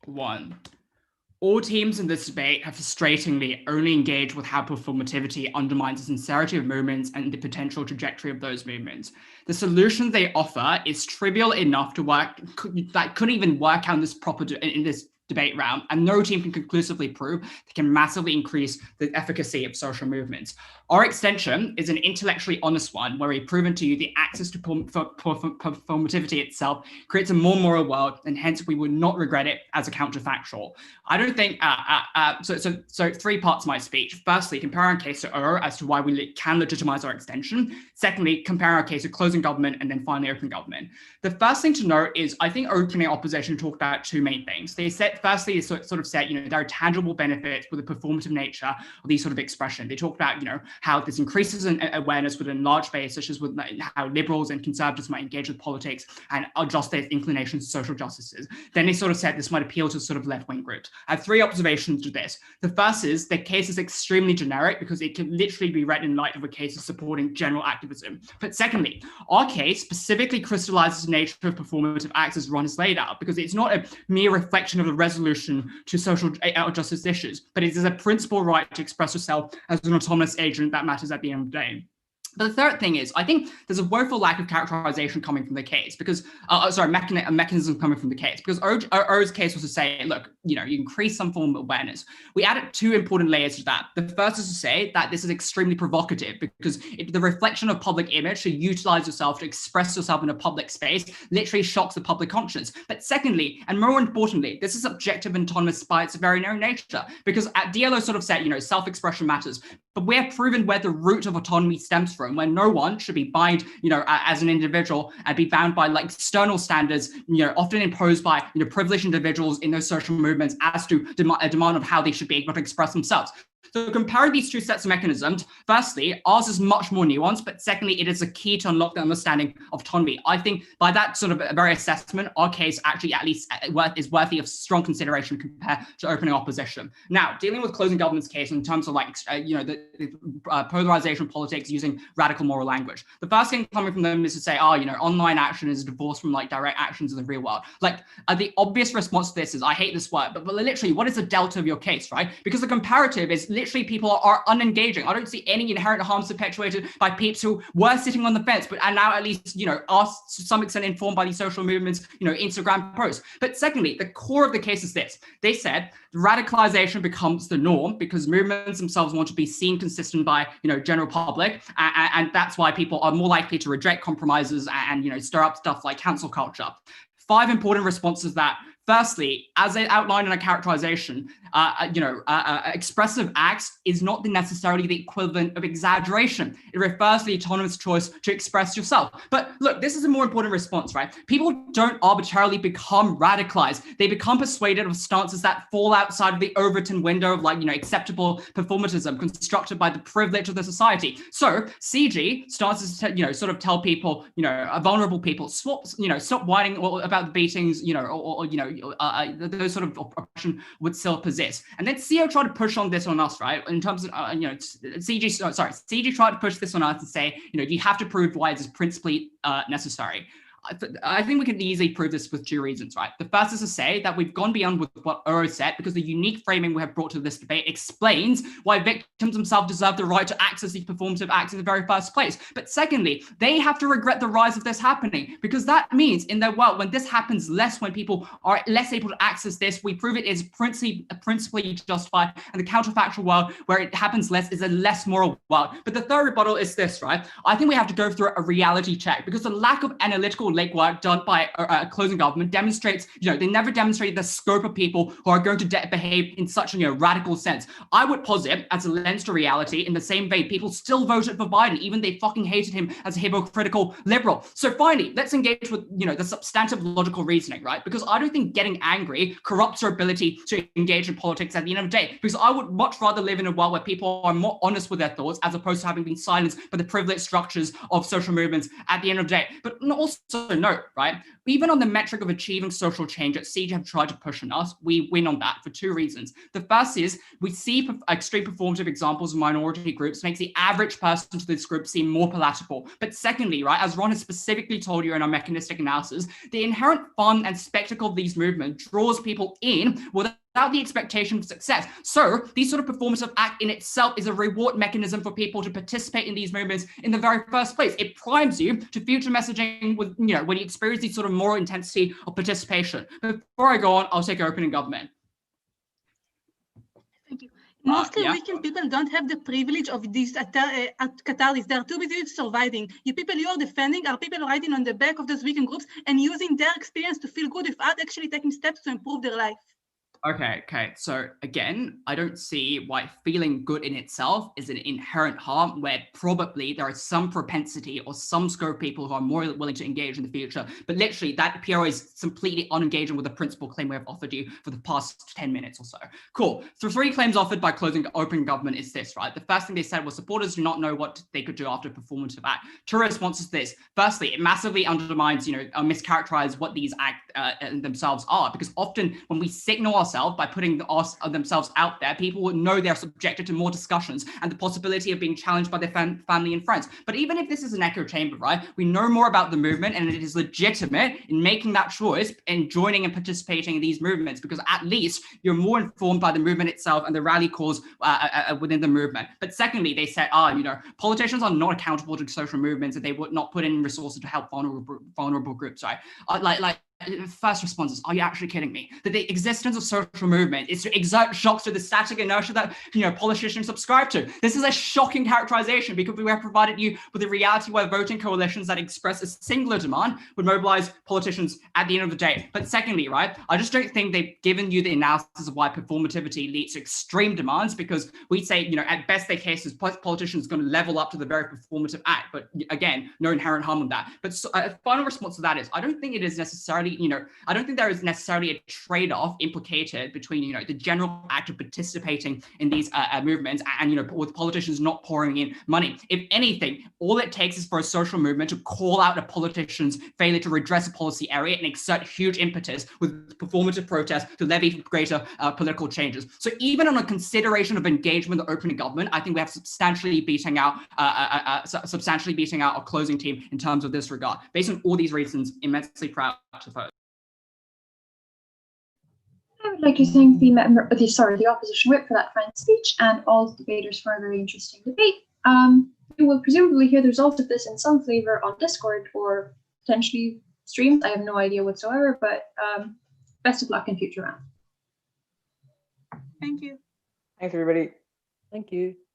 1. All teams in this debate have frustratingly only engaged with how performativity undermines the sincerity of movements and the potential trajectory of those movements. The solution they offer is trivial enough to work that couldn't even work out in this debate round, and no team can conclusively prove they can massively increase the efficacy of social movements. Our extension is an intellectually honest one where we've proven to you the access to performativity itself creates a more moral world, and hence we would not regret it as a counterfactual. I don't think, so 3 parts of my speech. Firstly, compare our case to O as to why we can legitimize our extension. Secondly, compare our case to closing government, and then finally open government. The first thing to note is I think opening opposition talked about 2 main things. They said, firstly, they sort of said, there are tangible benefits with the performative nature of these sort of expression. They talked about, how this increases in awareness within large space, such as with how liberals and conservatives might engage with politics and adjust their inclinations to social justices. Then they sort of said this might appeal to sort of left-wing groups. I have 3 observations to this. The first is the case is extremely generic because it can literally be read in light of a case of supporting general activism. But secondly, our case specifically crystallizes the nature of performative acts as Ron has laid out, because it's not a mere reflection of the resolution to social justice issues, but it is a principal right to express yourself as an autonomous agent that matters at the end of the day. But the third thing is, I think there's a woeful lack of characterization coming from the case because, mechanism coming from the case, because O's case was to say, look, you increase some form of awareness. We added 2 important layers to that. The first is to say that this is extremely provocative because the reflection of public image to utilize yourself, to express yourself in a public space, literally shocks the public conscience. But secondly, and more importantly, this is subjective and autonomous by its very own nature, because at DLO sort of said, self-expression matters, but we're proven where the root of autonomy stems from, where no one should be bound, as an individual and be bound by like external standards, often imposed by, privileged individuals in those social movements as to a demand of how they should be able to express themselves. So comparing these 2 sets of mechanisms, firstly, ours is much more nuanced, but secondly, it is a key to unlock the understanding of autonomy. I think by that sort of very assessment, our case actually at least is worthy of strong consideration compared to opening opposition. Now, dealing with closing government's case in terms of the polarization of politics using radical moral language. The first thing coming from them is to say, online action is divorced from direct actions in the real world. The obvious response to this is, I hate this word, but literally, what is the delta of your case, right? Because the comparative is literally people are unengaging. I don't see any inherent harms perpetuated by peeps who were sitting on the fence, but are now at least, are to some extent informed by these social movements, Instagram posts. But secondly, the core of the case is this. They said radicalization becomes the norm because movements themselves want to be seen consistent by, general public. And that's why people are more likely to reject compromises and, stir up stuff like cancel culture. 5 important responses that firstly, as they outlined in a characterization, expressive acts is not necessarily the equivalent of exaggeration. It refers to the autonomous choice to express yourself. But look, this is a more important response, right? People don't arbitrarily become radicalized. They become persuaded of stances that fall outside of the Overton window of acceptable performatism constructed by the privilege of the society. So CG starts to, sort of tell people, vulnerable people, stop whining about the beatings, those sort of oppression would still persist. And then CO tried to push on this on us, right? In terms of, CG tried to push this on us and say, you have to prove why this is principally necessary. I think we can easily prove this with 2 reasons, right? The first is to say that we've gone beyond with what Uro said because the unique framing we have brought to this debate explains why victims themselves deserve the right to access these performative acts in the very first place. But secondly, they have to regret the rise of this happening because that means in their world, when this happens less, when people are less able to access this, we prove it is principally justified, and the counterfactual world where it happens less is a less moral world. But the third rebuttal is this, right? I think we have to go through a reality check because the lack of analytical legwork done by closing government demonstrates, they never demonstrated the scope of people who are going to behave in such a radical sense. I would posit as a lens to reality in the same vein, people still voted for Biden, even they fucking hated him as a hypocritical liberal. So finally, let's engage with, the substantive logical reasoning, right? Because I don't think getting angry corrupts your ability to engage in politics at the end of the day, because I would much rather live in a world where people are more honest with their thoughts as opposed to having been silenced by the privileged structures of social movements at the end of the day. But also, also note, right, even on the metric of achieving social change that Siege have tried to push on us, we win on that for two reasons. The first is we see extreme performative examples of minority groups makes the average person to this group seem more palatable. But secondly, right, as Ron has specifically told you in our mechanistic analysis, the inherent fun and spectacle of these movements draws people in without the expectation of success. So these sort of performative act in itself is a reward mechanism for people to participate in these movements in the very first place. It primes you to future messaging with, you know, when you experience these sort of moral intensity of participation. Before I go on, I'll take opening government. Thank you. Mostly Yeah. weekend people don't have the privilege of these catalysts. They are too busy surviving. You people you are defending are people writing on the back of those weekend groups and using their experience to feel good without actually taking steps to improve their life. Okay. So again, I don't see why feeling good in itself is an inherent harm, where probably there is some propensity or some scope of people who are more willing to engage in the future. But literally, that PRO is completely unengaging with the principal claim we have offered you for the past 10 minutes or so. Cool. So 3 claims offered by closing open government is this, right? The first thing they said was supporters do not know what they could do after a performative act. Two responses to this. Firstly, it massively undermines, mischaracterize what these acts themselves are, because often when we signal ourselves by putting themselves out there, people would know they're subjected to more discussions and the possibility of being challenged by their family and friends. But even if this is an echo chamber, right, we know more about the movement, and it is legitimate in making that choice and joining and participating in these movements, because at least you're more informed by the movement itself and the rally cause within the movement. But secondly, they said, politicians are not accountable to social movements, and they would not put in resources to help vulnerable groups, right? First responses, are you actually kidding me? That the existence of social movement is to exert shocks to the static inertia that politicians subscribe to. This is a shocking characterization, because we have provided you with a reality where voting coalitions that express a singular demand would mobilize politicians at the end of the day. But secondly, right, I just don't think they've given you the analysis of why performativity leads to extreme demands, because we say, at best their cases, politicians going to level up to the very performative act. But again, no inherent harm in that. But a final response to that is, I don't think it is necessarily, I don't think there is necessarily a trade-off implicated between, the general act of participating in these movements and, with politicians not pouring in money. If anything, all it takes is for a social movement to call out a politician's failure to redress a policy area and exert huge impetus with performative protest to levy greater political changes. So even on a consideration of engagement with opening government, I think we have substantially beating out our closing team in terms of this regard. Based on all these reasons, immensely proud to vote. I would like to thank the opposition whip for that fine speech, and all the debaters for a very interesting debate. We will presumably hear the results of this in some flavor on Discord or potentially streams. I have no idea whatsoever, but best of luck in future rounds. Thank you. Thanks, everybody. Thank you.